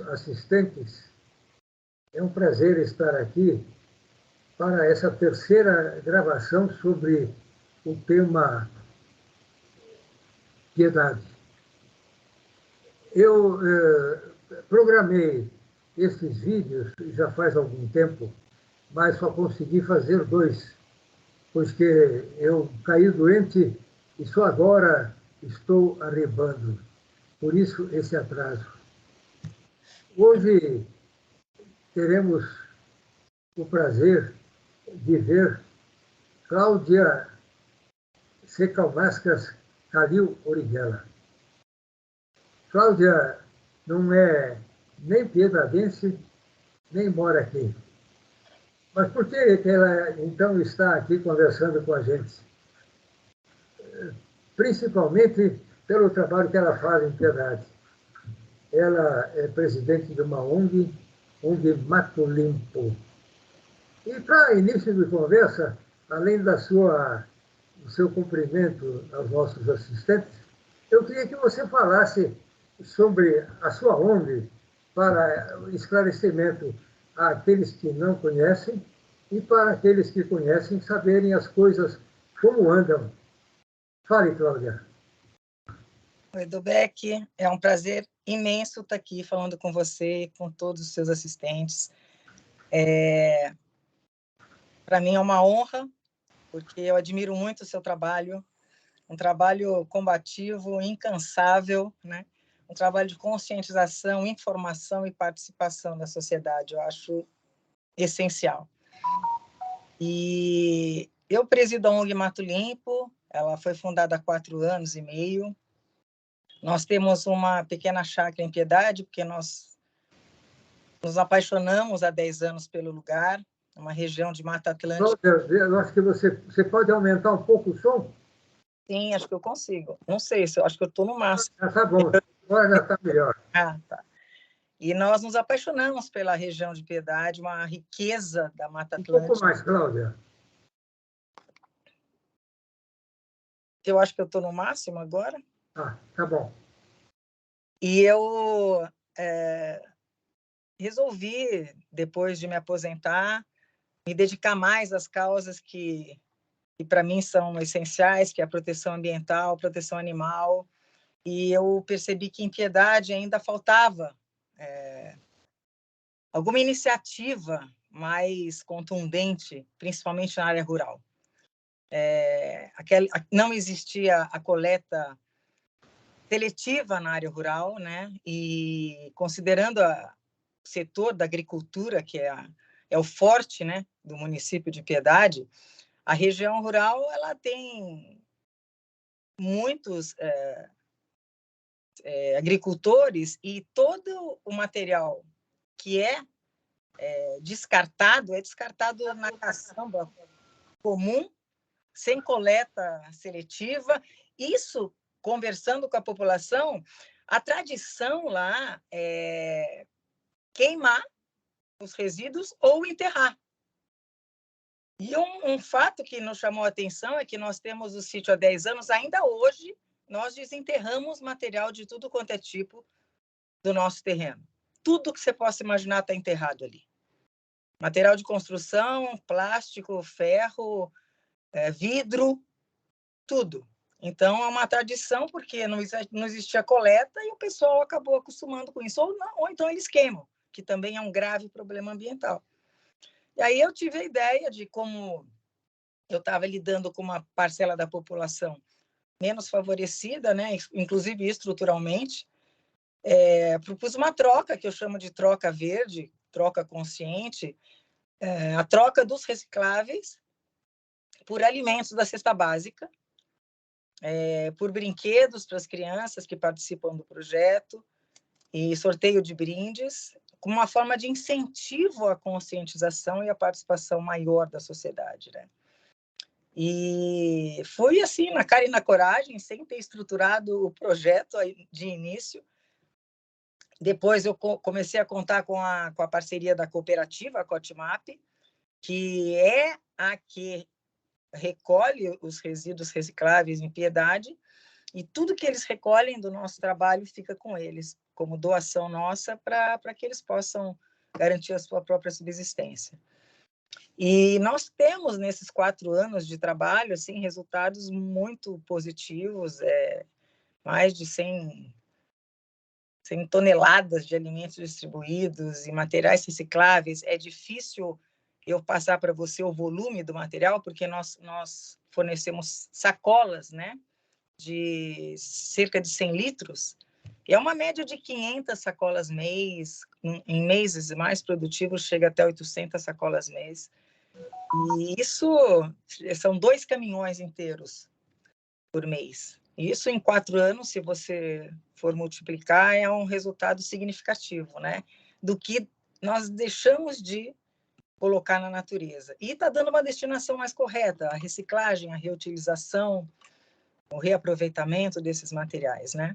assistentes, é um prazer estar aqui para essa terceira gravação sobre o tema piedade. Eu programei esses vídeos já faz algum tempo, mas só consegui fazer 2, porque eu caí doente e só agora estou arribando. Por isso, esse atraso. Hoje teremos o prazer de ver Cláudia Secalmascas Calil Origuela. Cláudia não é nem piedadense, nem mora aqui. Mas por que ela, então, está aqui conversando com a gente? Principalmente pelo trabalho que ela faz em Piedade. Ela é presidente de uma ONG Mato Limpo. E, para início de conversa, além do seu cumprimento aos nossos assistentes, eu queria que você falasse sobre a sua ONG para esclarecimento àqueles que não conhecem e para aqueles que conhecem saberem as coisas como andam. Fale, Cláudia. Oi, Dubeck. É um prazer imenso estar aqui falando com você e com todos os seus assistentes. Para mim é uma honra, porque eu admiro muito o seu trabalho, um trabalho combativo, incansável, né? Um trabalho de conscientização, informação e participação da sociedade. Eu acho essencial. E eu presido a ONG Mato Limpo, ela foi fundada há 4 anos e meio. Nós temos uma pequena chácara em Piedade, porque nós nos apaixonamos há 10 anos pelo lugar, uma região de Mata Atlântica. Cláudia, eu acho que você pode aumentar um pouco o som? Sim, acho que eu consigo. Não sei, eu acho que eu estou no máximo. Tá bom, agora já está melhor. Tá. E nós nos apaixonamos pela região de Piedade, uma riqueza da Mata Atlântica. Um pouco mais, Cláudia. Eu acho que eu estou no máximo agora. Tá bom. E eu resolvi, depois de me aposentar, me dedicar mais às causas que para mim são essenciais, que é a proteção ambiental, proteção animal. E eu percebi que em Piedade ainda faltava alguma iniciativa mais contundente, principalmente na área rural. Não existia a coleta seletiva na área rural, né? E considerando o setor da agricultura, que é o forte, né, do município de Piedade, a região rural ela tem muitos agricultores e todo o material que é descartado na caçamba comum, sem coleta seletiva. Isso, conversando com a população, a tradição lá é queimar os resíduos ou enterrar. E um fato que nos chamou a atenção é que nós temos o sítio há 10 anos, ainda hoje nós desenterramos material de tudo quanto é tipo do nosso terreno. Tudo que você possa imaginar está enterrado ali. Material de construção, plástico, ferro, vidro, tudo. Então, é uma tradição, porque não existia coleta e o pessoal acabou acostumando com isso. Ou então eles queimam, que também é um grave problema ambiental. E aí eu tive a ideia de como eu estava lidando com uma parcela da população menos favorecida, né, inclusive estruturalmente, propus uma troca, que eu chamo de troca verde, troca consciente, a troca dos recicláveis por alimentos da cesta básica, por brinquedos para as crianças que participam do projeto e sorteio de brindes, como uma forma de incentivo à conscientização e à participação maior da sociedade, né? E fui assim, na cara e na coragem, sem ter estruturado o projeto de início. Depois eu comecei a contar com a parceria da cooperativa, a Cotmap, que é a que recolhe os resíduos recicláveis em Piedade, e tudo que eles recolhem do nosso trabalho fica com eles, como doação nossa para que eles possam garantir a sua própria subsistência. E nós temos, nesses 4 anos de trabalho, assim, resultados muito positivos, mais de 100 toneladas de alimentos distribuídos e materiais recicláveis. É difícil eu passar para você o volume do material, porque nós fornecemos sacolas, né, de cerca de 100 litros, e é uma média de 500 sacolas mês, em meses mais produtivos chega até 800 sacolas mês, e isso são 2 caminhões inteiros por mês. Isso em 4 anos, se você for multiplicar, é um resultado significativo, né, do que nós deixamos de colocar na natureza. E está dando uma destinação mais correta, a reciclagem, a reutilização, o reaproveitamento desses materiais, né?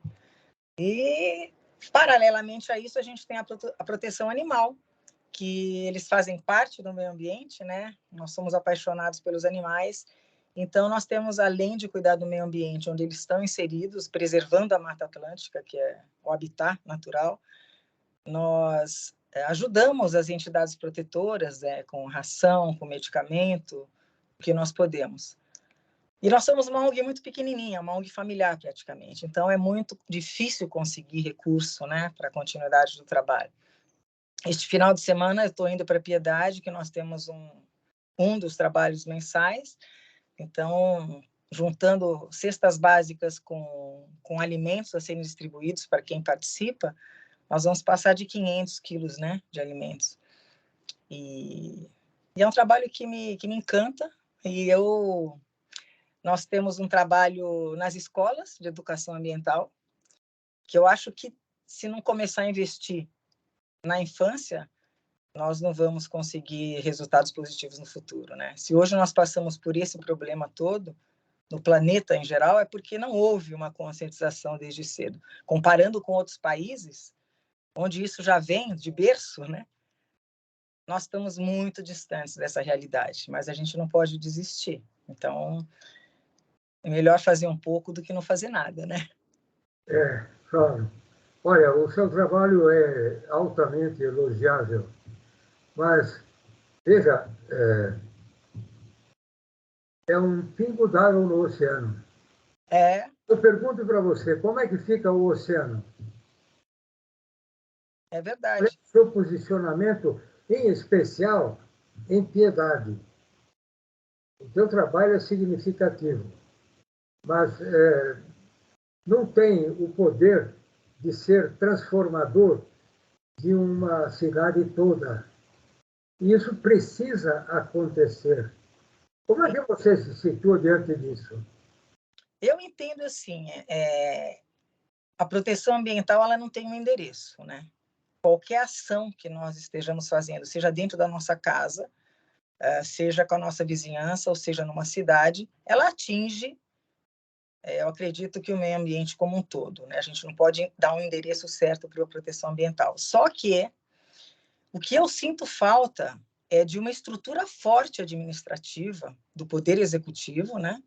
E, paralelamente a isso, a gente tem a proteção animal, que eles fazem parte do meio ambiente, né? Nós somos apaixonados pelos animais, então nós temos, além de cuidar do meio ambiente onde eles estão inseridos, preservando a Mata Atlântica, que é o habitat natural, nós ajudamos as entidades protetoras, com ração, com medicamento, o que nós podemos. E nós somos uma ONG muito pequenininha, uma ONG familiar praticamente, então é muito difícil conseguir recurso, né, para a continuidade do trabalho. Este final de semana eu estou indo para Piedade, que nós temos um dos trabalhos mensais, então juntando cestas básicas com alimentos a serem distribuídos para quem participa, nós vamos passar de 500 quilos, né, de alimentos. E é um trabalho que me encanta, e nós temos um trabalho nas escolas de educação ambiental, que eu acho que, se não começar a investir na infância, nós não vamos conseguir resultados positivos no futuro, né? Se hoje nós passamos por esse problema todo, no planeta em geral, é porque não houve uma conscientização desde cedo. Comparando com outros países, onde isso já vem de berço, né? Nós estamos muito distantes dessa realidade, mas a gente não pode desistir. Então, é melhor fazer um pouco do que não fazer nada, né? Claro. Olha, o seu trabalho é altamente elogiável, mas, veja, é um pingo d'água no oceano. Eu pergunto para você, como é que fica o oceano? É Qual é verdade. o seu posicionamento, em especial, em Piedade? O seu trabalho é significativo, mas não tem o poder de ser transformador de uma cidade toda. E isso precisa acontecer. Como é que você se situa diante disso? Eu entendo assim, a proteção ambiental ela não tem um endereço, né? Qualquer ação que nós estejamos fazendo, seja dentro da nossa casa, seja com a nossa vizinhança, ou seja numa cidade, ela atinge, eu acredito que o meio ambiente como um todo, né? A gente não pode dar um endereço certo para a proteção ambiental. Só que o que eu sinto falta é de uma estrutura forte administrativa do Poder Executivo, né?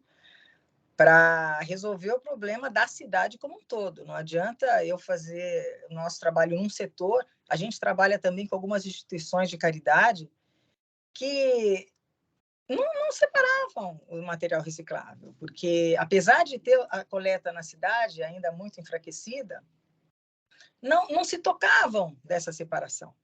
Para resolver o problema da cidade como um todo. Não adianta eu fazer o nosso trabalho num setor, a gente trabalha também com algumas instituições de caridade que não separavam o material reciclável, porque, apesar de ter a coleta na cidade ainda muito enfraquecida, não se tocavam dessa separação.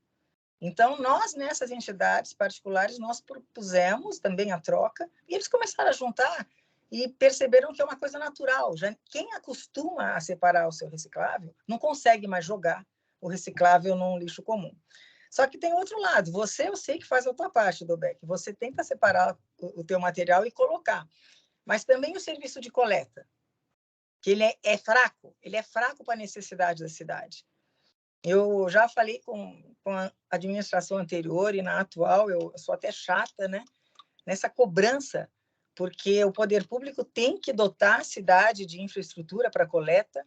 Então, nós, nessas entidades particulares, nós propusemos também a troca, e eles começaram a juntar e perceberam que é uma coisa natural. Já quem acostuma a separar o seu reciclável não consegue mais jogar o reciclável num lixo comum. Só que tem outro lado. Você, eu sei que faz a tua parte, Dobec. Você tenta separar o teu material e colocar. Mas também o serviço de coleta, que ele é fraco. Ele é fraco para a necessidade da cidade. Eu já falei com a administração anterior e na atual, eu sou até chata, né? Nessa cobrança, porque o poder público tem que dotar a cidade de infraestrutura para coleta,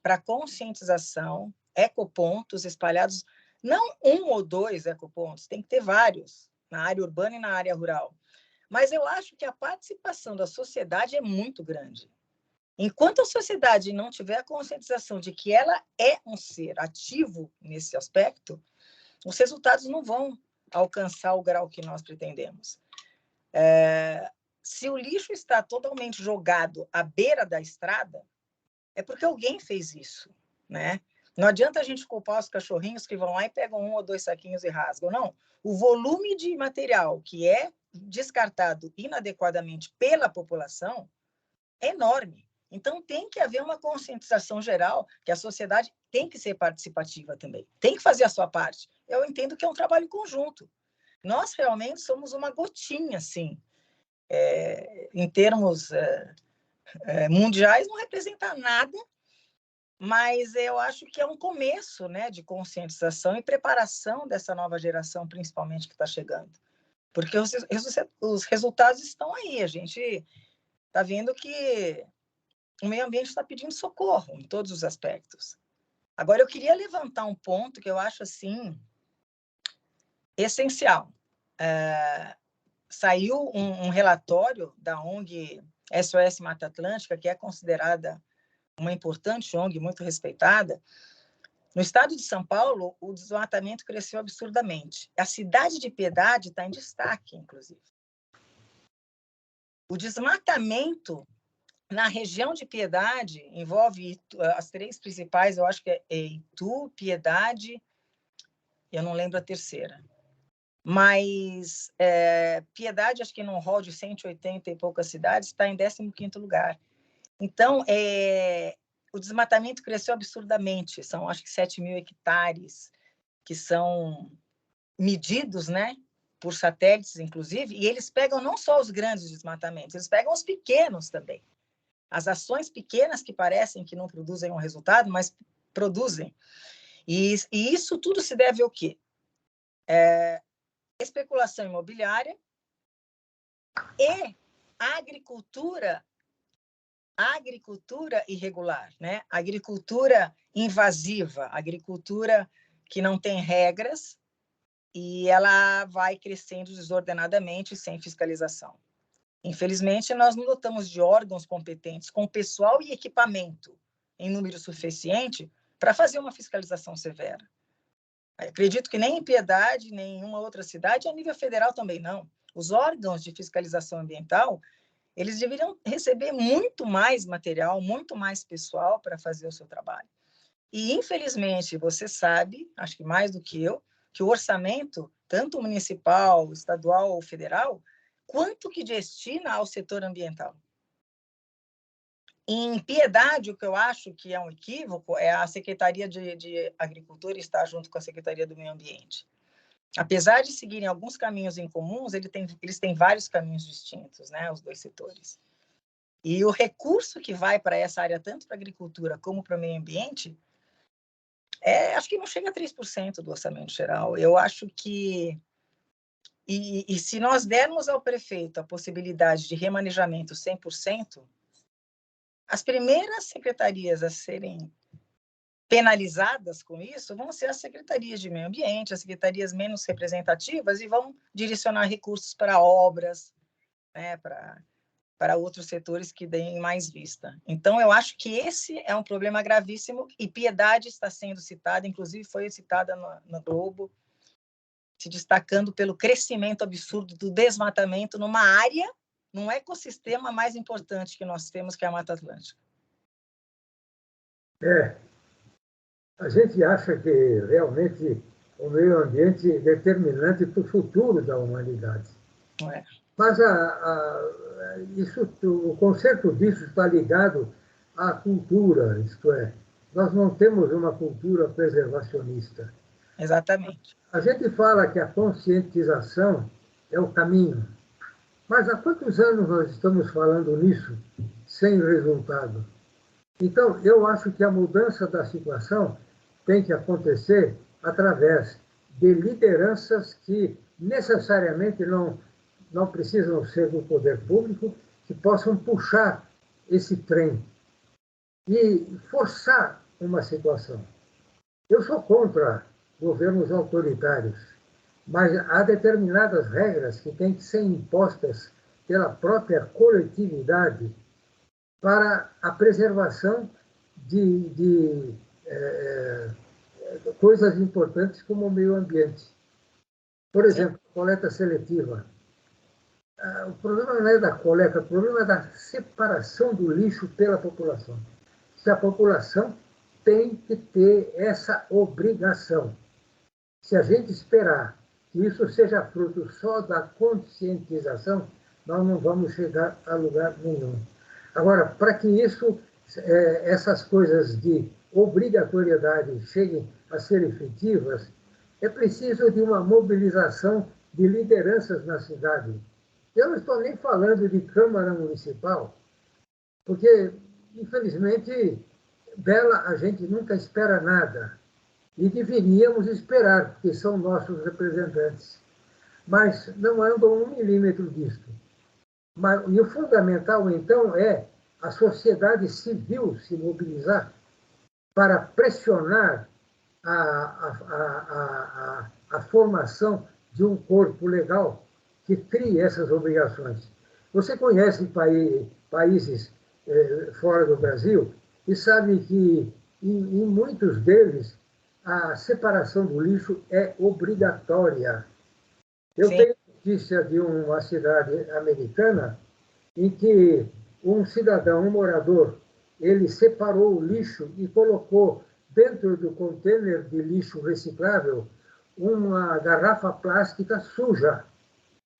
para conscientização, ecopontos espalhados, não 1 ou 2 ecopontos, tem que ter vários, na área urbana e na área rural. Mas eu acho que a participação da sociedade é muito grande. Enquanto a sociedade não tiver a conscientização de que ela é um ser ativo nesse aspecto, os resultados não vão alcançar o grau que nós pretendemos. Se o lixo está totalmente jogado à beira da estrada, é porque alguém fez isso, né? Não adianta a gente culpar os cachorrinhos que vão lá e pegam 1 ou 2 saquinhos e rasgam. Não. O volume de material que é descartado inadequadamente pela população é enorme. Então, tem que haver uma conscientização geral, que a sociedade tem que ser participativa também. Tem que fazer a sua parte. Eu entendo que é um trabalho conjunto. Nós realmente somos uma gotinha, assim, em termos mundiais, não representa nada, mas eu acho que é um começo, né, de conscientização e preparação dessa nova geração, principalmente, que está chegando. Porque os resultados estão aí. A gente está vendo que o meio ambiente está pedindo socorro em todos os aspectos. Agora, eu queria levantar um ponto que eu acho, assim, essencial. Saiu um relatório da ONG SOS Mata Atlântica, que é considerada uma importante ONG, muito respeitada. No estado de São Paulo, o desmatamento cresceu absurdamente. A cidade de Piedade está em destaque, inclusive. O desmatamento na região de Piedade envolve as 3 principais, eu acho que é Itu, Piedade, eu não lembro a terceira. Mas Piedade, acho que num rol de 180 e poucas cidades, está em 15º lugar. Então, o desmatamento cresceu absurdamente. São, acho que, 7.000 hectares que são medidos, né, por satélites, inclusive, e eles pegam não só os grandes desmatamentos, eles pegam os pequenos também. As ações pequenas que parecem que não produzem um resultado, mas produzem. E isso tudo se deve ao quê? Especulação imobiliária e agricultura irregular, né? Agricultura invasiva, agricultura que não tem regras e ela vai crescendo desordenadamente sem fiscalização. Infelizmente, nós não dotamos de órgãos competentes com pessoal e equipamento em número suficiente para fazer uma fiscalização severa. Acredito que nem em Piedade, nem em uma outra cidade, a nível federal também não. Os órgãos de fiscalização ambiental, eles deveriam receber muito mais material, muito mais pessoal para fazer o seu trabalho. E, infelizmente, você sabe, acho que mais do que eu, que o orçamento, tanto municipal, estadual ou federal, quanto que destina ao setor ambiental. Em Piedade, o que eu acho que é um equívoco é a Secretaria de Agricultura estar junto com a Secretaria do Meio Ambiente. Apesar de seguirem alguns caminhos em comuns, eles têm vários caminhos distintos, né, os 2 setores. E o recurso que vai para essa área, tanto para a agricultura como para o meio ambiente, acho que não chega a 3% do orçamento geral. Eu acho que... E se nós dermos ao prefeito a possibilidade de remanejamento 100%, as primeiras secretarias a serem penalizadas com isso vão ser as secretarias de meio ambiente, as secretarias menos representativas, e vão direcionar recursos para obras, né, para outros setores que deem mais vista. Então, eu acho que esse é um problema gravíssimo, e Piedade está sendo citada, inclusive foi citada no Globo, se destacando pelo crescimento absurdo do desmatamento numa área, num ecossistema mais importante que nós temos, que é a Mata Atlântica. A gente acha que realmente o meio ambiente é determinante para o futuro da humanidade. Não é? Mas o conceito disso está ligado à cultura, isto é, nós não temos uma cultura preservacionista. Exatamente. A gente fala que a conscientização é o caminho, mas há quantos anos nós estamos falando nisso sem resultado? Então, eu acho que a mudança da situação tem que acontecer através de lideranças que necessariamente não precisam ser do poder público, que possam puxar esse trem e forçar uma situação. Eu sou contra governos autoritários, mas há determinadas regras que têm que ser impostas pela própria coletividade para a preservação de coisas importantes como o meio ambiente. Por exemplo, coleta seletiva. O problema não é da coleta, o problema é da separação do lixo pela população. Se a população tem que ter essa obrigação. Se a gente esperar que isso seja fruto só da conscientização, nós não vamos chegar a lugar nenhum. Agora, para que essas coisas de obrigatoriedade cheguem a ser efetivas, é preciso de uma mobilização de lideranças na cidade. Eu não estou nem falando de Câmara Municipal, porque, infelizmente, dela a gente nunca espera nada. E deveríamos esperar, porque são nossos representantes. Mas não andam 1 milímetro disto. E o fundamental, então, é a sociedade civil se mobilizar para pressionar a formação de um corpo legal que crie essas obrigações. Você conhece países fora do Brasil e sabe que, em muitos deles, a separação do lixo é obrigatória. Eu tenho notícia de uma cidade americana em que um cidadão, um morador, ele separou o lixo e colocou dentro do contêiner de lixo reciclável uma garrafa plástica suja.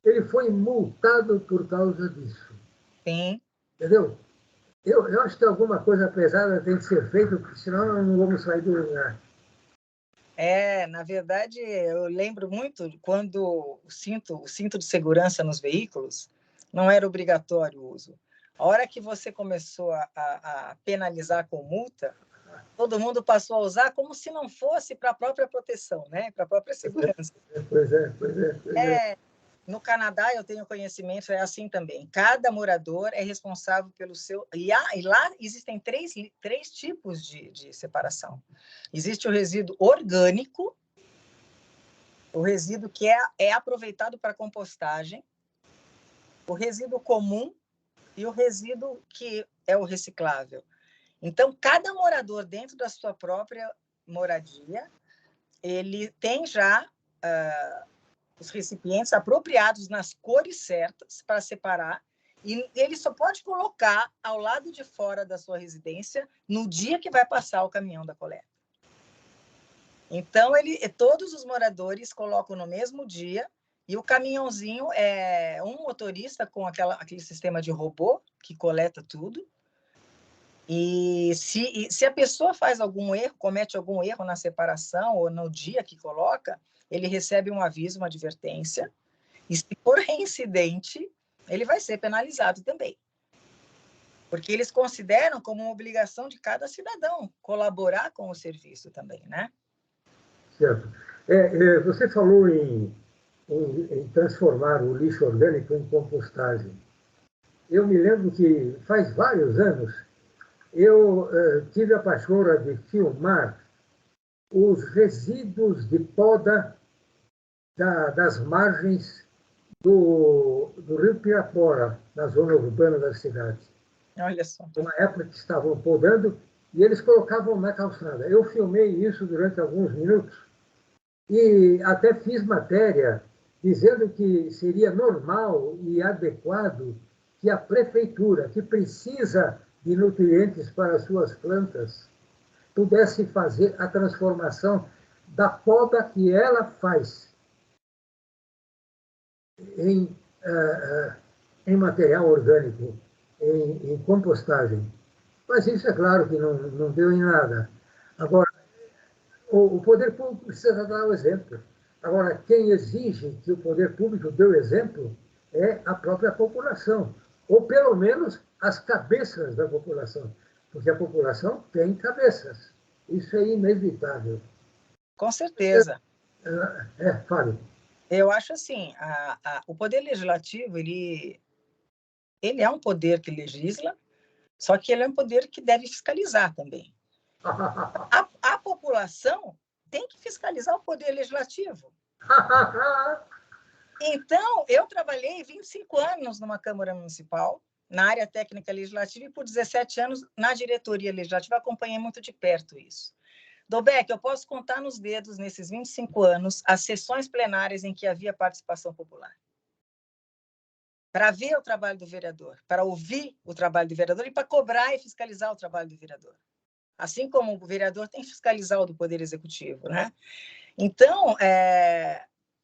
Ele foi multado por causa disso. Sim. Entendeu? Eu acho que alguma coisa pesada tem que ser feita, porque senão nós não vamos sair do lugar. Na verdade, eu lembro muito quando o cinto de segurança nos veículos não era obrigatório o uso. A hora que você começou a penalizar com multa, todo mundo passou a usar como se não fosse para a própria proteção, né? Para a própria segurança. Pois é. No Canadá, eu tenho conhecimento, é assim também. Cada morador é responsável pelo seu... E lá existem três tipos de separação. Existe o resíduo orgânico, o resíduo que é aproveitado para compostagem, o resíduo comum e o resíduo que é o reciclável. Então, cada morador dentro da sua própria moradia, ele tem já os recipientes apropriados nas cores certas para separar, e ele só pode colocar ao lado de fora da sua residência no dia que vai passar o caminhão da coleta. Então, todos os moradores colocam no mesmo dia, e o caminhãozinho é um motorista com aquele sistema de robô que coleta tudo. E se a pessoa faz algum erro, comete algum erro na separação ou no dia que coloca, ele recebe um aviso, uma advertência, e se for reincidente, ele vai ser penalizado também. Porque eles consideram como uma obrigação de cada cidadão colaborar com o serviço também, né? Certo. Você falou em transformar o lixo orgânico em compostagem. Eu me lembro que faz vários anos eu tive a pachorra de filmar os resíduos de poda das margens do Rio Pirapora, na zona urbana da cidade. Olha só. Uma época que estavam podando e eles colocavam na calçada. Eu filmei isso durante alguns minutos e até fiz matéria dizendo que seria normal e adequado que a prefeitura, que precisa de nutrientes para suas plantas, pudesse fazer a transformação da poda que ela faz em material orgânico, em compostagem. Mas isso é claro que não deu em nada. Agora, o poder público precisa dar o exemplo. Agora, quem exige que o poder público dê o exemplo é a própria população, ou pelo menos as cabeças da população, porque a população tem cabeças. Isso é inevitável. Com certeza. Fale. Eu acho assim, o poder legislativo, ele é um poder que legisla, só que ele é um poder que deve fiscalizar também. A população tem que fiscalizar o poder legislativo. Então, eu trabalhei 25 anos numa Câmara Municipal na área técnica legislativa e por 17 anos na diretoria legislativa, acompanhei muito de perto isso. Dolbeck, eu posso contar nos dedos, nesses 25 anos, as sessões plenárias em que havia participação popular. Para ver o trabalho do vereador, para ouvir o trabalho do vereador e para cobrar e fiscalizar o trabalho do vereador. Assim como o vereador tem que fiscalizar o do Poder Executivo, né? Então,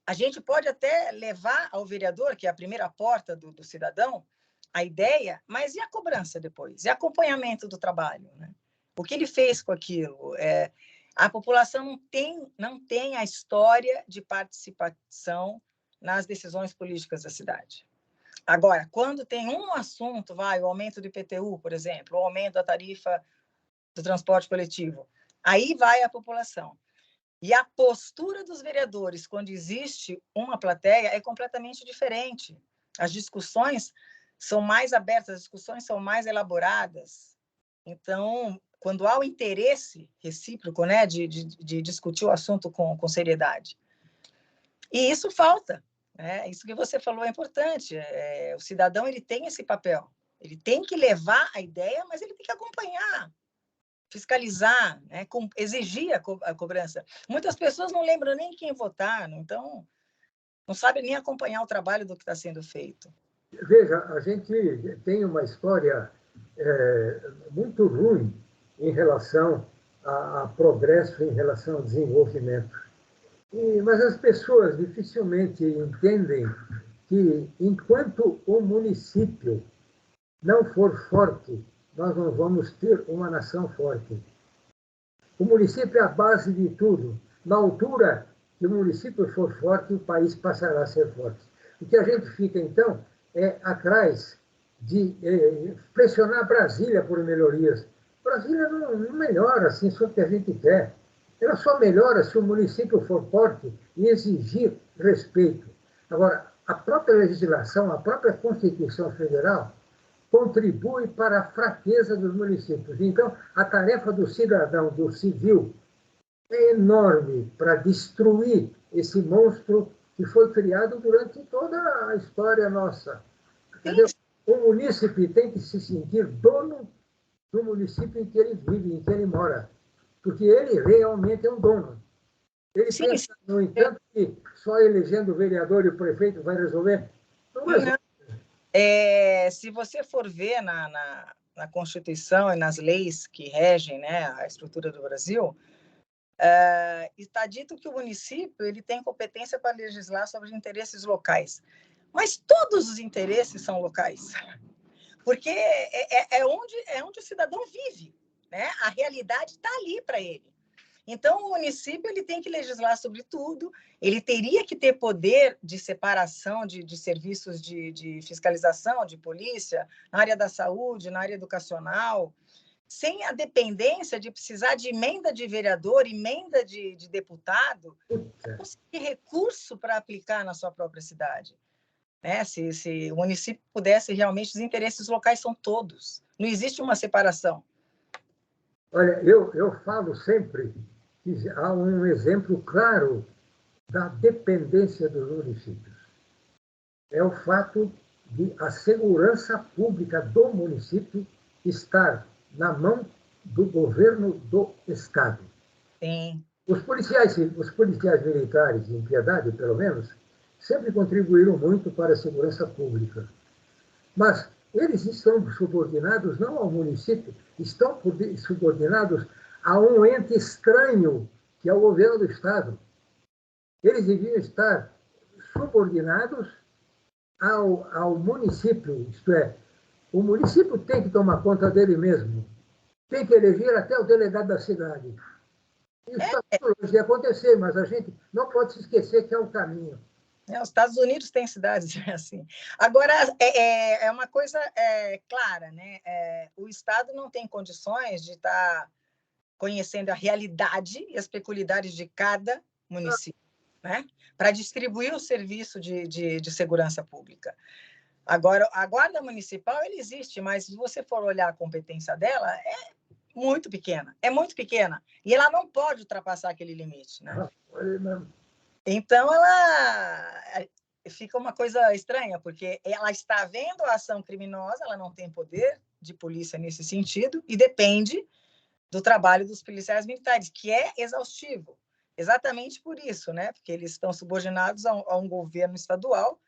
a gente pode até levar ao vereador, que é a primeira porta do cidadão, a ideia, mas e a cobrança depois? E acompanhamento do trabalho, né? O que ele fez com aquilo? A população não tem a história de participação nas decisões políticas da cidade. Agora, quando tem um assunto, o aumento do IPTU, por exemplo, o aumento da tarifa do transporte coletivo, aí vai a população. E a postura dos vereadores, quando existe uma plateia, é completamente diferente. As discussões são mais abertas, as discussões são mais elaboradas. Então, quando há o interesse recíproco, né, de discutir o assunto com seriedade. E isso falta. Né? Isso que você falou é importante. O cidadão ele tem esse papel. Ele tem que levar a ideia, mas ele tem que acompanhar, fiscalizar, né? Exigir a cobrança. Muitas pessoas não lembram nem quem votar, então não sabem nem acompanhar o trabalho do que está sendo feito. Veja, a gente tem uma história muito ruim em relação a progresso, em relação ao desenvolvimento. Mas as pessoas dificilmente entendem que, enquanto o município não for forte, nós não vamos ter uma nação forte. O município é a base de tudo. Na altura que o município for forte, o país passará a ser forte. O que a gente fica, então, é atrás de pressionar Brasília por melhorias. Brasília não melhora assim só o que a gente quer. Ela só melhora se o município for forte e exigir respeito. Agora, a própria legislação, a própria Constituição Federal contribui para a fraqueza dos municípios. Então, a tarefa do cidadão, do civil, é enorme para destruir esse monstro que foi criado durante toda a história nossa. Entendeu? O munícipe tem que se sentir dono do município em que ele vive, em que ele mora, porque ele realmente é um dono. Ele pensa, no entanto, que só elegendo o vereador e o prefeito vai resolver. Não resolve. Se você for ver na Constituição e nas leis que regem, né, a estrutura do Brasil, está dito que o município ele tem competência para legislar sobre interesses locais. Mas todos os interesses são locais, porque é onde o cidadão vive, né? A realidade está ali para ele. Então, o município ele tem que legislar sobre tudo, ele teria que ter poder de separação de serviços de fiscalização, de polícia, na área da saúde, na área educacional, sem a dependência de precisar de emenda de vereador, emenda de deputado, conseguir recurso para aplicar na sua própria cidade. Né? Se o município pudesse realmente, os interesses locais são todos, não existe uma separação. Olha, eu falo sempre que há um exemplo claro da dependência dos municípios. É o fato de a segurança pública do município estar na mão do governo do Estado. Sim. Os policiais militares, em Piedade, pelo menos, sempre contribuíram muito para a segurança pública. Mas eles estão subordinados não ao município, estão subordinados a um ente estranho, que é o governo do Estado. Eles deviam estar subordinados ao município, isto é, o município tem que tomar conta dele mesmo, tem que eleger até o delegado da cidade. Isso está muito longe de acontecer, mas a gente não pode se esquecer que é um caminho. Os Estados Unidos têm cidades assim. Agora, é uma coisa clara, né? O Estado não tem condições de estar conhecendo a realidade e as peculiaridades de cada município, né? Para distribuir o serviço de segurança pública. Agora, a Guarda Municipal ela existe, mas se você for olhar a competência dela, é muito pequena. E ela não pode ultrapassar aquele limite, né? Então, fica uma coisa estranha, porque ela está vendo a ação criminosa, ela não tem poder de polícia nesse sentido, e depende do trabalho dos policiais militares, que é exaustivo, exatamente por isso, né? Porque eles estão subordinados a um governo estadual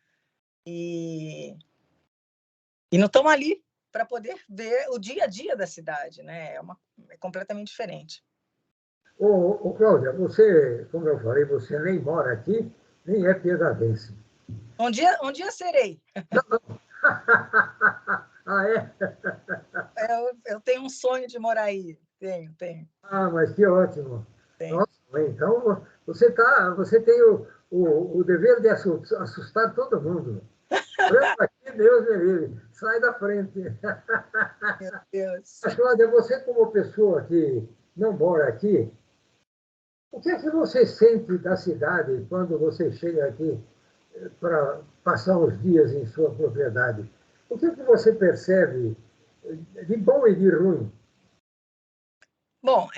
e não estão ali para poder ver o dia a dia da cidade, né? É completamente diferente. Cláudia, você, como eu falei, você nem mora aqui, nem é piedadense. Um dia serei. Não, não. Ah, é? Eu tenho um sonho de morar aí. Tenho. Ah, mas que ótimo. Tenho. Nossa, então você tem o dever de assustar todo mundo. Branco aqui, Deus me livre. Sai da frente. Meu Deus. Mas, Cláudia, você como pessoa que não mora aqui, o que é que você sente da cidade quando você chega aqui para passar os dias em sua propriedade? O que é que você percebe de bom e de ruim? Bom,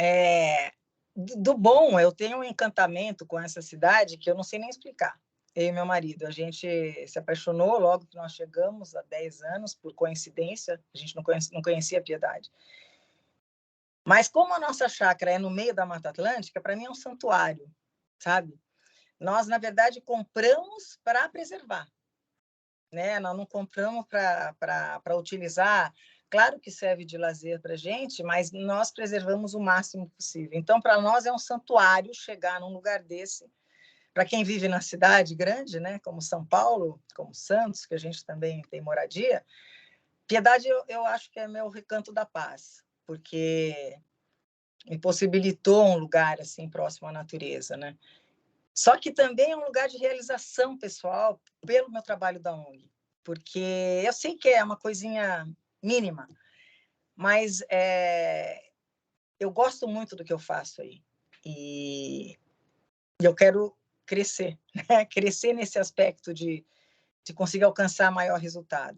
do bom, eu tenho um encantamento com essa cidade que eu não sei nem explicar. Eu e meu marido, a gente se apaixonou logo que nós chegamos, há 10 anos, por coincidência, a gente não conhecia Piedade. Mas como a nossa chácara é no meio da Mata Atlântica, para mim é um santuário, sabe? Nós, na verdade, compramos para preservar, né? Nós não compramos para utilizar. Claro que serve de lazer para a gente, mas nós preservamos o máximo possível. Então, para nós é um santuário chegar num lugar desse. Para quem vive na cidade grande, né, como São Paulo, como Santos, que a gente também tem moradia, Piedade eu acho que é meu recanto da paz, porque me possibilitou um lugar assim próximo à natureza, né? Só que também é um lugar de realização pessoal pelo meu trabalho da ONG, porque eu sei que é uma coisinha mínima, mas eu gosto muito do que eu faço aí e eu quero crescer, né? Crescer nesse aspecto de conseguir alcançar maior resultado.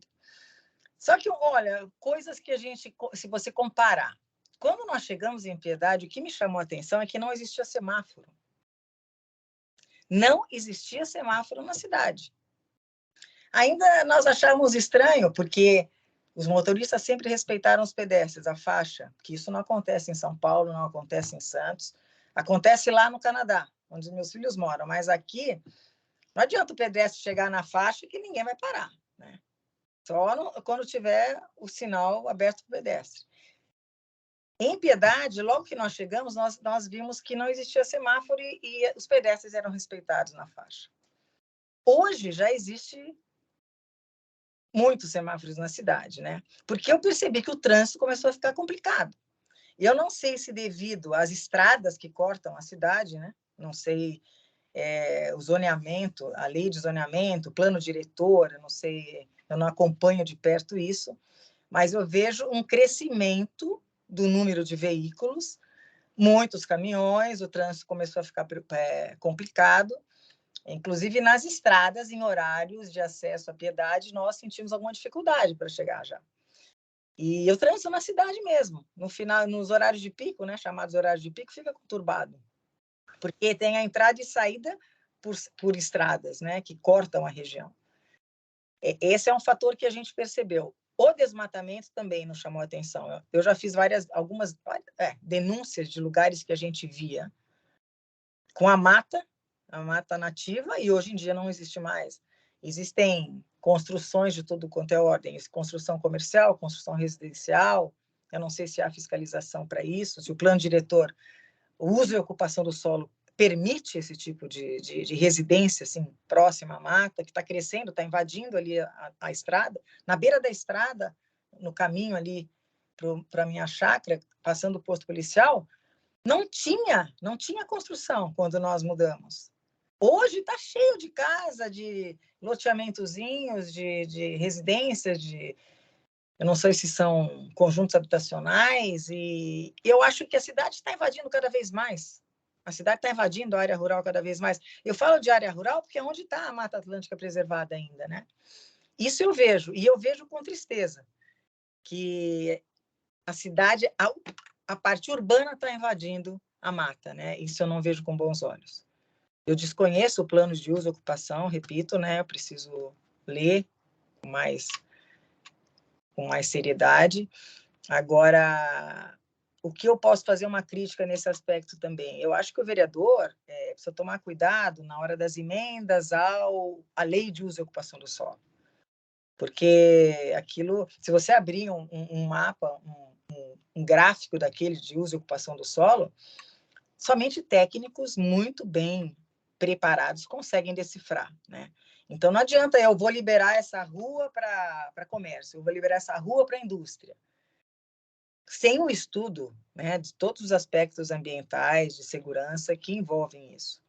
Só que, olha, coisas que a gente, se você comparar, quando nós chegamos em Piedade, o que me chamou a atenção é que não existia semáforo. Não existia semáforo na cidade. Ainda nós achávamos estranho, porque os motoristas sempre respeitaram os pedestres, a faixa, que isso não acontece em São Paulo, não acontece em Santos, acontece lá no Canadá, onde os meus filhos moram, mas aqui não adianta o pedestre chegar na faixa que ninguém vai parar, né? Só quando tiver o sinal aberto para o pedestre. Em Piedade, logo que nós chegamos, nós vimos que não existia semáforo e os pedestres eram respeitados na faixa. Hoje já existe muitos semáforos na cidade, né? Porque eu percebi que o trânsito começou a ficar complicado. E eu não sei se devido às estradas que cortam a cidade, né? Não sei o zoneamento, a lei de zoneamento, o plano diretor, eu não sei, eu não acompanho de perto isso, mas eu vejo um crescimento do número de veículos, muitos caminhões, o trânsito começou a ficar complicado. Inclusive, nas estradas, em horários de acesso à Piedade, nós sentimos alguma dificuldade para chegar já. E o trânsito na cidade mesmo, no final, nos horários de pico, né, chamados horários de pico, fica conturbado, porque tem a entrada e saída por estradas, né, que cortam a região. Esse é um fator que a gente percebeu. O desmatamento também nos chamou a atenção. Eu já fiz algumas denúncias de lugares que a gente via com a mata nativa, e hoje em dia não existe mais. Existem construções de tudo quanto é ordem, construção comercial, construção residencial, eu não sei se há fiscalização para isso, se o plano diretor, o uso e ocupação do solo permite esse tipo de residência assim, próxima à mata, que está crescendo, está invadindo ali a estrada, na beira da estrada, no caminho ali para a minha chácara, passando o posto policial, não tinha construção quando nós mudamos. Hoje está cheio de casa, de loteamentozinhos, de residências, eu não sei se são conjuntos habitacionais, e eu acho que a cidade está invadindo cada vez mais. A cidade está invadindo a área rural cada vez mais. Eu falo de área rural porque é onde está a Mata Atlântica preservada ainda, né? Isso eu vejo, e eu vejo com tristeza, que a cidade, a parte urbana está invadindo a mata, né? Isso eu não vejo com bons olhos. Eu desconheço o plano de uso e ocupação, repito, né? Eu preciso ler com mais seriedade. Agora, o que eu posso fazer uma crítica nesse aspecto também? Eu acho que o vereador precisa tomar cuidado na hora das emendas à lei de uso e ocupação do solo. Porque aquilo, se você abrir um mapa, um gráfico daquele de uso e ocupação do solo, somente técnicos muito bem preparados conseguem decifrar, né? Então, não adianta eu vou liberar essa rua para comércio, eu vou liberar essa rua para indústria. Sem o estudo, né, de todos os aspectos ambientais, de segurança que envolvem isso.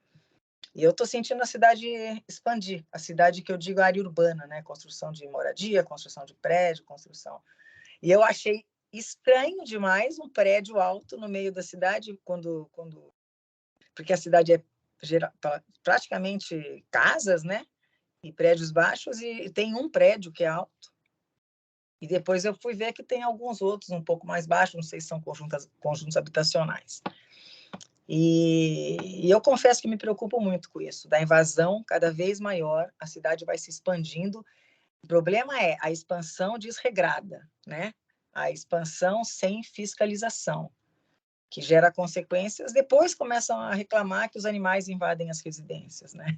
E eu estou sentindo a cidade expandir, a cidade que eu digo área urbana, né? Construção de moradia, construção de prédio, construção. E eu achei estranho demais um prédio alto no meio da cidade, porque a cidade é praticamente casas, né? E prédios baixos, e tem um prédio que é alto. E depois eu fui ver que tem alguns outros um pouco mais baixos, não sei se são conjuntos habitacionais. E eu confesso que me preocupo muito com isso, da invasão cada vez maior, a cidade vai se expandindo. O problema é a expansão desregrada, né? A expansão sem fiscalização, que gera consequências. Depois começam a reclamar que os animais invadem as residências, né?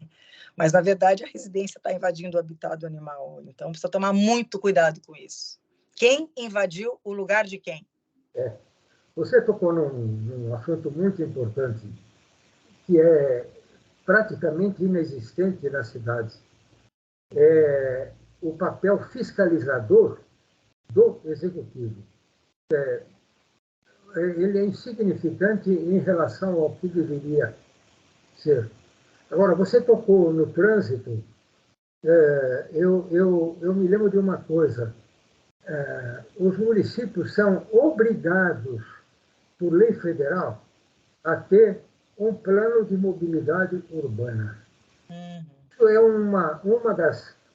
Mas, na verdade, a residência está invadindo o habitat do animal. Então, precisa tomar muito cuidado com isso. Quem invadiu o lugar de quem? Você tocou num assunto muito importante, que é praticamente inexistente nas cidades. É o papel fiscalizador do executivo. Ele é insignificante em relação ao que deveria ser. Agora, você tocou no trânsito. Eu me lembro de uma coisa. Os municípios são obrigados, por lei federal, a ter um plano de mobilidade urbana. Isso é uma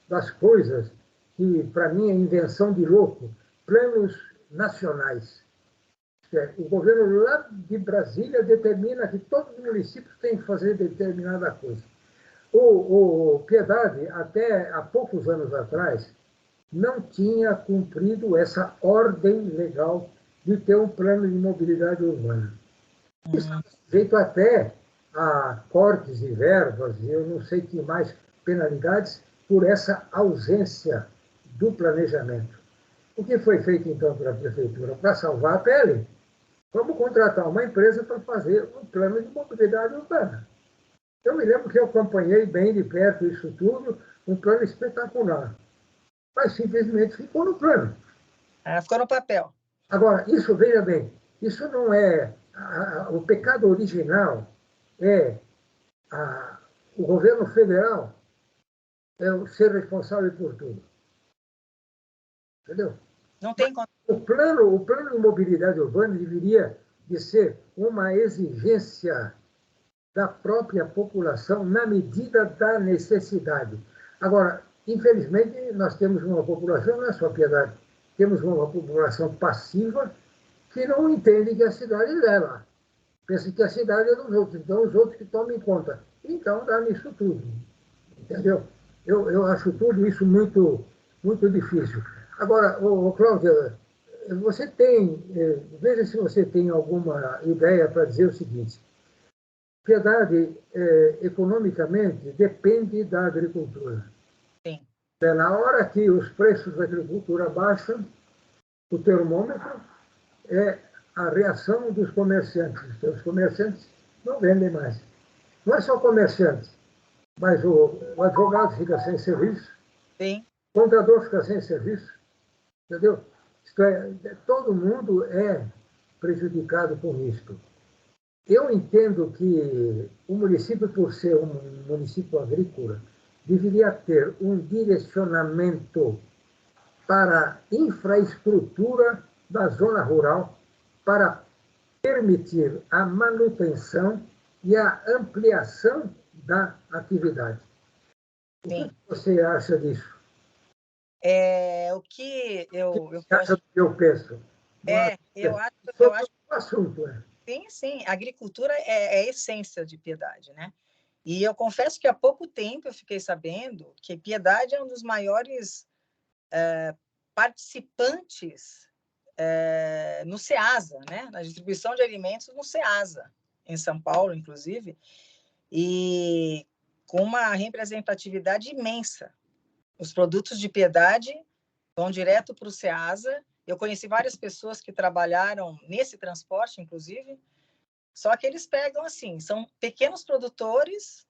das coisas que, para mim, é invenção de louco. Planos nacionais. O governo lá de Brasília determina que todos os municípios têm que fazer determinada coisa. O Piedade, até há poucos anos atrás, não tinha cumprido essa ordem legal de ter um plano de mobilidade urbana. Estava sujeito até a cortes de verbas, e eu não sei que mais penalidades, por essa ausência do planejamento. O que foi feito, então, pela prefeitura? Para salvar a pele, vamos contratar uma empresa para fazer um plano de mobilidade urbana. Eu me lembro que eu acompanhei bem de perto isso tudo, um plano espetacular. Mas simplesmente ficou no plano. Ficou no papel. Agora, isso, veja bem, isso não é... O pecado original é o governo federal ser responsável por tudo. Entendeu? Não tem como. O plano de mobilidade urbana deveria de ser uma exigência da própria população na medida da necessidade. Agora, infelizmente, nós temos uma população, não é só Piedade, temos uma população passiva que não entende que a cidade é dela. Pensa que a cidade é dos outros, então os outros que tomem conta. Então, dá nisso tudo. Entendeu? Eu acho tudo isso muito, muito difícil. Agora, Cláudia, você tem, veja se você tem alguma ideia para dizer o seguinte. Piedade, economicamente, depende da agricultura. Sim. Na hora que os preços da agricultura baixam, o termômetro é a reação dos comerciantes. Os comerciantes não vendem mais. Não é só comerciantes, mas o advogado fica sem serviço, Sim. o contador fica sem serviço, entendeu? Isto é, todo mundo é prejudicado com isto. Eu entendo que o município, por ser um município agrícola, deveria ter um direcionamento para a infraestrutura da zona rural para permitir a manutenção e a ampliação da atividade. O que você acha disso? O que eu acha do que eu penso? Eu acho o assunto. Sim, sim. A agricultura é a essência de Piedade, né? E eu confesso que há pouco tempo eu fiquei sabendo que Piedade é um dos maiores participantes no SEASA, né? Na distribuição de alimentos no SEASA, em São Paulo, inclusive, e com uma representatividade imensa. Os produtos de Piedade vão direto para o SEASA. Eu conheci várias pessoas que trabalharam nesse transporte, inclusive, só que eles pegam assim, são pequenos produtores,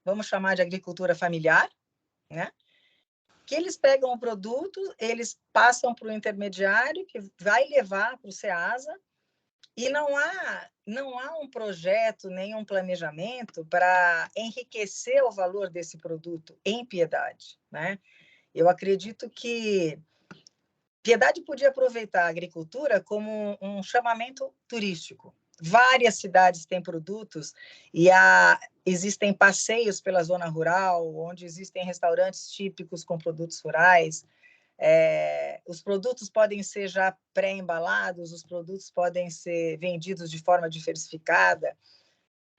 vamos chamar de agricultura familiar, né? Que eles pegam o produto, eles passam para o intermediário, que vai levar para o SEASA, e não há um projeto, nem um planejamento para enriquecer o valor desse produto em Piedade, né? Eu acredito que Piedade podia aproveitar a agricultura como um chamamento turístico. Várias cidades têm produtos e existem passeios pela zona rural, onde existem restaurantes típicos com produtos rurais. Os produtos podem ser já pré-embalados, os produtos podem ser vendidos de forma diversificada,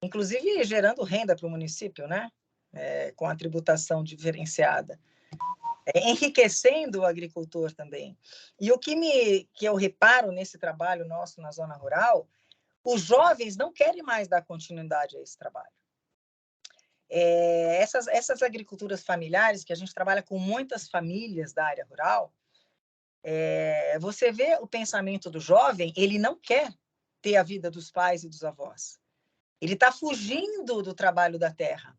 inclusive gerando renda para o município, né? Com a tributação diferenciada. Enriquecendo o agricultor também. E o que eu reparo nesse trabalho nosso na zona rural, os jovens não querem mais dar continuidade a esse trabalho. Essas agriculturas familiares, que a gente trabalha com muitas famílias da área rural, você vê o pensamento do jovem, ele não quer ter a vida dos pais e dos avós. Ele está fugindo do trabalho da terra.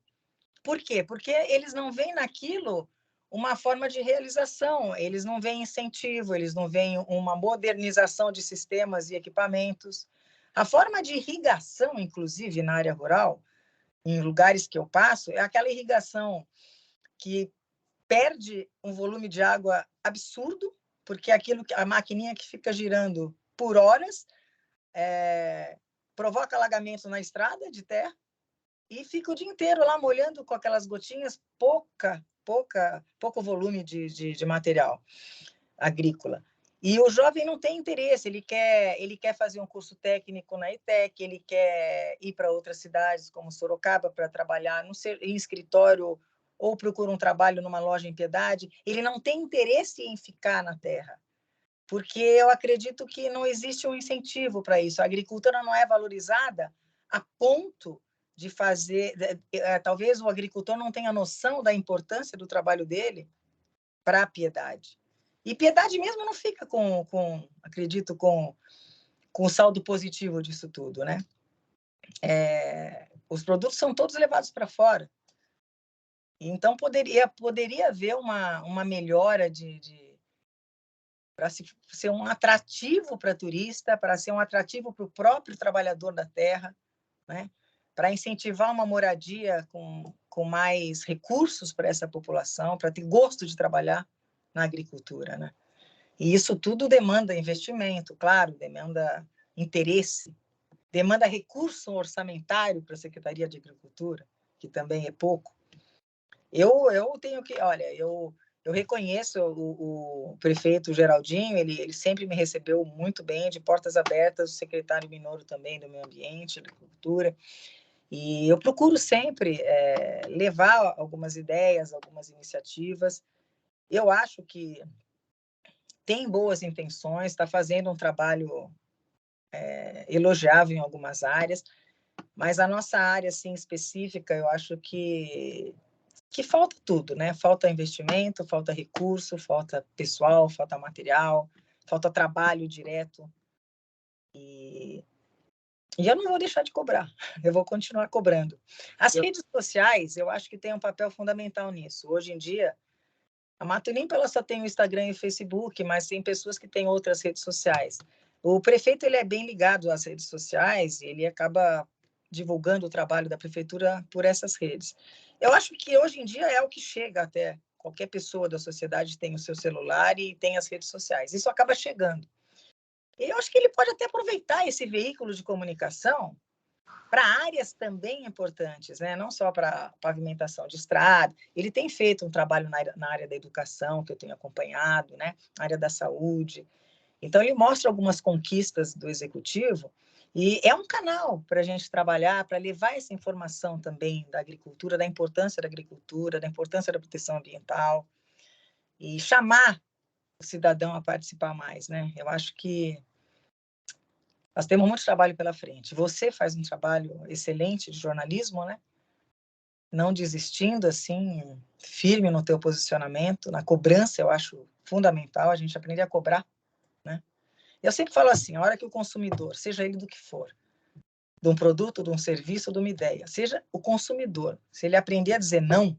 Por quê? Porque eles não veem naquilo uma forma de realização, eles não veem incentivo, eles não veem uma modernização de sistemas e equipamentos. A forma de irrigação, inclusive, na área rural, em lugares que eu passo, é aquela irrigação que perde um volume de água absurdo, porque a maquininha que fica girando por horas provoca alagamento na estrada de terra e fica o dia inteiro lá molhando com aquelas gotinhas, pouco volume de material agrícola. E o jovem não tem interesse, ele quer fazer um curso técnico na ETEC, ele quer ir para outras cidades, como Sorocaba, para trabalhar em escritório ou procura um trabalho numa loja em Piedade. Ele não tem interesse em ficar na terra, porque eu acredito que não existe um incentivo para isso. A agricultura não é valorizada a ponto de fazer... talvez o agricultor não tenha noção da importância do trabalho dele para a Piedade. E Piedade mesmo não fica acredito, com o saldo positivo disso tudo, né? Os produtos são todos levados para fora. Então, poderia haver uma melhora para ser um atrativo para turista, para ser um atrativo para o próprio trabalhador da terra, né? Para incentivar uma moradia com mais recursos para essa população, para ter gosto de trabalhar na agricultura, né? E isso tudo demanda investimento, claro, demanda interesse, demanda recurso orçamentário para a Secretaria de Agricultura, que também é pouco. Eu tenho que... Olha, eu reconheço o prefeito Geraldinho, ele sempre me recebeu muito bem, de portas abertas, o secretário Minoro também, do Meio Ambiente, da Agricultura, e eu procuro sempre levar algumas ideias, algumas iniciativas. Eu acho que tem boas intenções, está fazendo um trabalho elogiável em algumas áreas, mas a nossa área assim, específica, eu acho que falta tudo, né? Falta investimento, falta recurso, falta pessoal, falta material, falta trabalho direto. E eu não vou deixar de cobrar, eu vou continuar cobrando. As redes sociais, eu acho que tem um papel fundamental nisso. Hoje em dia, a Mato Limpo ela só tem o Instagram e o Facebook, mas tem pessoas que têm outras redes sociais. O prefeito ele é bem ligado às redes sociais e ele acaba divulgando o trabalho da prefeitura por essas redes. Eu acho que hoje em dia é o que chega até qualquer pessoa da sociedade tem o seu celular e tem as redes sociais. Isso acaba chegando. E eu acho que ele pode até aproveitar esse veículo de comunicação para áreas também importantes, né? Não só para pavimentação de estrada. Ele tem feito um trabalho na área da educação, que eu tenho acompanhado, né? Na área da saúde. Então, ele mostra algumas conquistas do executivo E é um canal para a gente trabalhar, para levar essa informação também da agricultura, da importância da proteção ambiental, e chamar o cidadão a participar mais, né? Eu acho que nós temos muito trabalho pela frente. Você faz um trabalho excelente de jornalismo, né? Não desistindo, assim, firme no teu posicionamento, na cobrança, eu acho fundamental a gente aprender a cobrar, né? Eu sempre falo assim, a hora que o consumidor, seja ele do que for, de um produto, de um serviço, de uma ideia, seja o consumidor, se ele aprender a dizer não,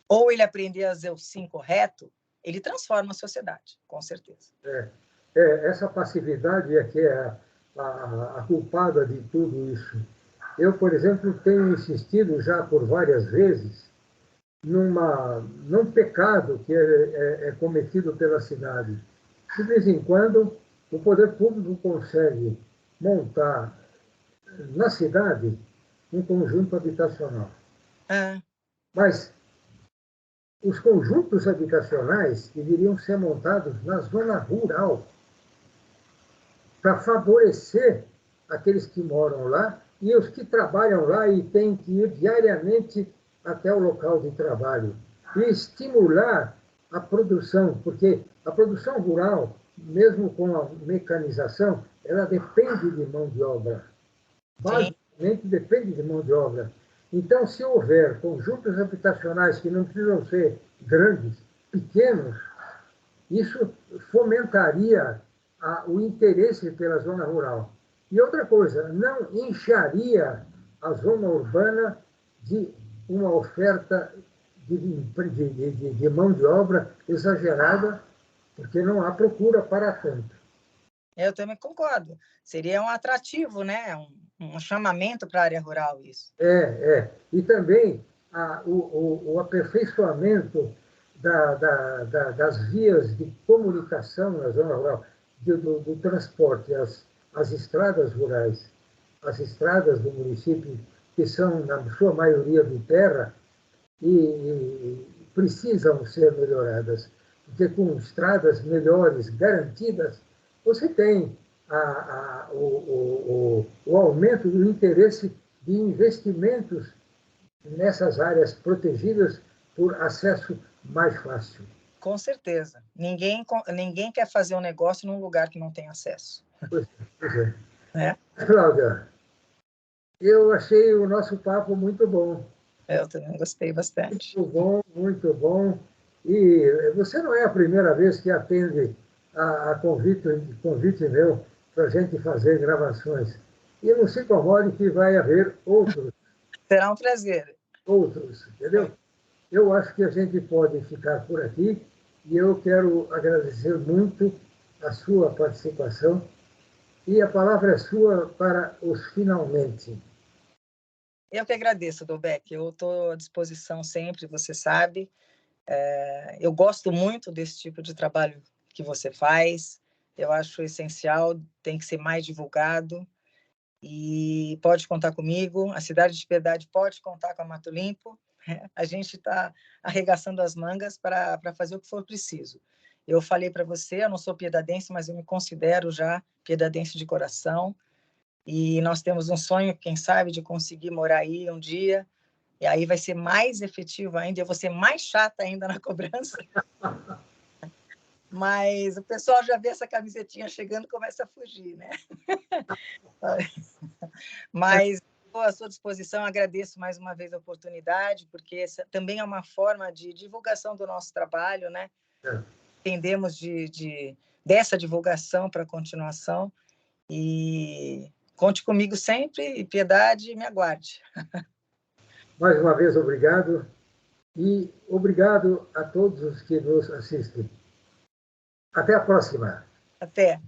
ou ele aprender a dizer o sim correto, ele transforma a sociedade, com certeza. Essa passividade é que é a culpada de tudo isso. Eu, por exemplo, tenho insistido já por várias vezes num pecado que é cometido pela cidade. De vez em quando, o poder público consegue montar na cidade um conjunto habitacional. Mas os conjuntos habitacionais deveriam ser montados na zona rural, para favorecer aqueles que moram lá e os que trabalham lá e têm que ir diariamente até o local de trabalho. E estimular a produção, porque a produção rural, mesmo com a mecanização, ela depende de mão de obra. Basicamente depende de mão de obra. Então, se houver conjuntos habitacionais que não precisam ser grandes, pequenos, isso fomentaria o interesse pela zona rural. E outra coisa, não incharia a zona urbana de uma oferta de mão de obra exagerada, porque não há procura para tanto. Eu também concordo. Seria um atrativo, né? Um chamamento para a área rural, isso. E também o aperfeiçoamento das vias de comunicação na zona rural, do transporte, as estradas rurais, as estradas do município, que são, na sua maioria, de terra, e precisam ser melhoradas, porque com estradas melhores, garantidas, você tem o aumento do interesse de investimentos nessas áreas protegidas por acesso mais fácil. Com certeza. Ninguém quer fazer um negócio num lugar que não tem acesso. Pois é. Cláudia, eu achei o nosso papo muito bom. Eu também gostei bastante. Muito bom, muito bom. E você não é a primeira vez que atende a convite meu para a gente fazer gravações. E não se incomode que vai haver outros. Será um prazer. Outros, entendeu? Eu acho que a gente pode ficar por aqui e eu quero agradecer muito a sua participação e a palavra é sua para os finalmente. Eu que agradeço, Dolbeck. Eu estou à disposição sempre, você sabe. Eu gosto muito desse tipo de trabalho que você faz. Eu acho essencial, tem que ser mais divulgado. E pode contar comigo. A Cidade de Piedade pode contar com a Mato Limpo. A gente está arregaçando as mangas para fazer o que for preciso. Eu falei para você, eu não sou piedadense, mas eu me considero já piedadense de coração. E nós temos um sonho, quem sabe, de conseguir morar aí um dia. E aí vai ser mais efetivo ainda, eu vou ser mais chata ainda na cobrança. Mas o pessoal já vê essa camisetinha chegando e começa a fugir, né? Mas estou à sua disposição, agradeço mais uma vez a oportunidade, porque essa também é uma forma de divulgação do nosso trabalho, né? Entendemos dessa divulgação para a continuação. E conte comigo sempre, e Piedade, me aguarde. Mais uma vez, obrigado. E obrigado a todos os que nos assistem. Até a próxima. Até.